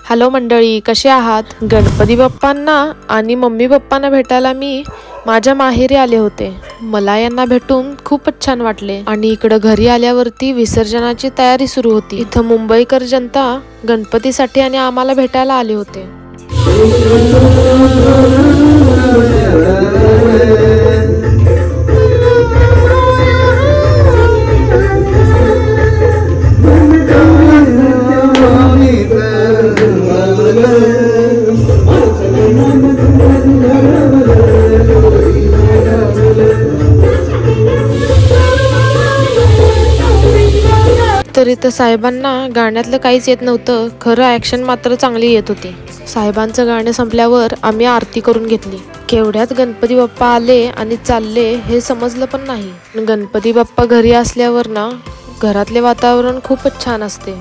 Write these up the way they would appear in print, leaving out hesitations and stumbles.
Hello मंडळी, कसे आहात? गणपती बाप्पांना आणि मम्मी पप्पांना भेटायला मी माझ्या माहेरी आले होते। मला यांना भेटून खूपच छान वाटले आणि इकडे घरी आल्यावरती विसर्जनाची तयारी सुरू होती। इथं मुंबईकर जनता गणपतीसाठी आणि आम्हाला भेटायला आले होते। तर इथं साहेबांना गाण्यातलं काहीच येत नव्हतं, खरं ॲक्शन मात्र चांगली येत होती। साहेबांचं गाणं संपल्यावर आम्ही आरती करून घेतली। केवढ्यात गणपती बाप्पा आले आणि चालले हे समजलं पण नाही। गणपती बाप्पा घरी असल्यावर ना घरातले वातावरण खूपच छान असते।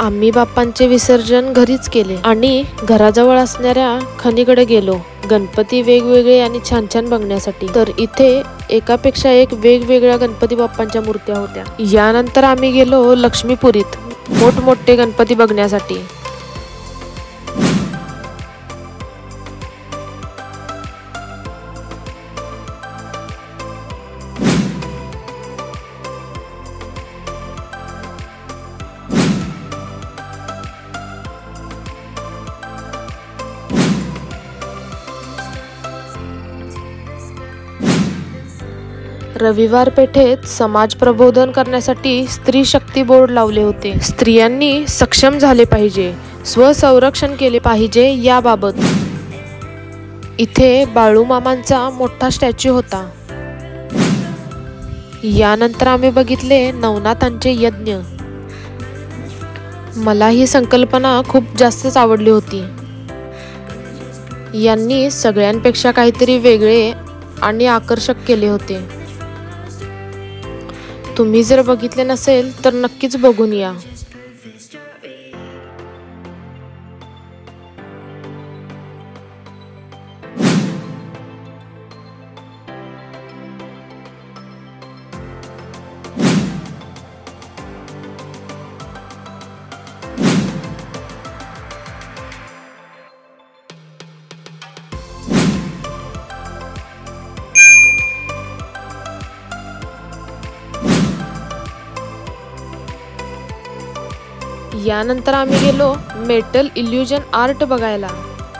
आम्ही बाप्पांचे विसर्जन घरीच केले आणि घराजवळ असणाऱ्या खणीकडे गेलो गणपती वेगवेगळे आणि छान छान बघण्यासाठी। तर इथे एकापेक्षा एक वेगवेगळ्या गणपती बाप्पांच्या मूर्त्या होत्या। यानंतर आम्ही गेलो लक्ष्मीपुरीत मोठमोठे गणपती बघण्यासाठी। रविवार पेठेत समाज प्रबोधन करण्यासाठी स्त्री शक्ती बोर्ड लावले होते। स्त्रियांनी सक्षम झाले पाहिजे, स्वसंरक्षण केले पाहिजे याबाबत। इथे बाळू मामांचा मोठा स्टॅच्यू होता। यानंतर आम्ही बघितले नवनाथांचे यज्ञ। मला ही संकल्पना खूप जास्तच आवडली होती। यांनी सगळ्यांपेक्षा काहीतरी वेगळे आणि आकर्षक केले होते। तुम्ही जर बघितले नसेल तर नक्कीच बघून या। यानंतर आम्ही गेलो मेटल इल्युजन आर्ट बघायला।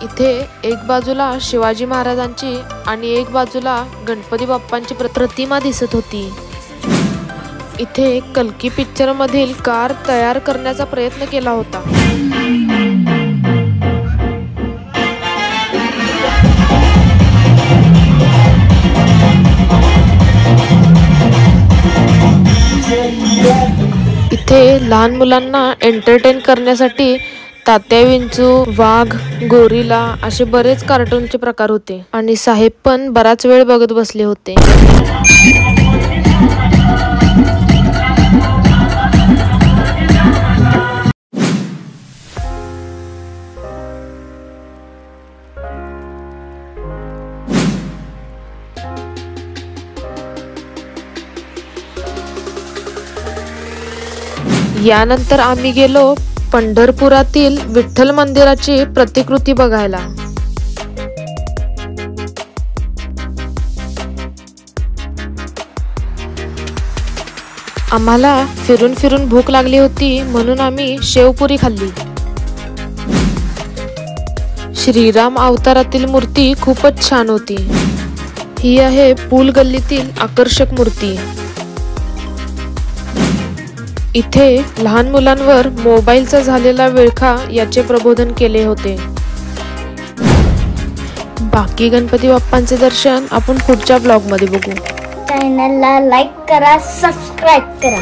इथे एक बाजूला शिवाजी महाराजांची आणि एक बाजूला गणपती बाप्पांची प्रतिमा दिसत होती। इथे कल्की पिक्चर मधील कार तयार करण्याचा प्रयत्न केला होता। इथे लहान मुलांना एंटरटेन करण्यासाठी तात्या विंचू, वाघ, गोरिला असे बरेच कार्टूनचे प्रकार होते आणि साहेब पण बराच वेळ बघत बसले होते। यानंतर आम्ही गेलो पंढरपुरातील विठ्ठल मंदिराची प्रतिकृती बघायला। आम्हाला फिरून फिरून भूक लागली होती म्हणून आम्ही शेवपुरी खाल्ली। श्रीराम अवतारातील मूर्ती खूपच छान होती। ही आहे पूल गल्लीतील आकर्षक मूर्ती। इथे लहान मुलांवर मोबाईलचा झालेला विळखा याचे प्रबोधन केले होते। बाकी गणपती बाप्पांचे दर्शन आपण पुढच्या ब्लॉग मध्ये बघू। चॅनलला लाईक करा, सबस्क्राईब करा।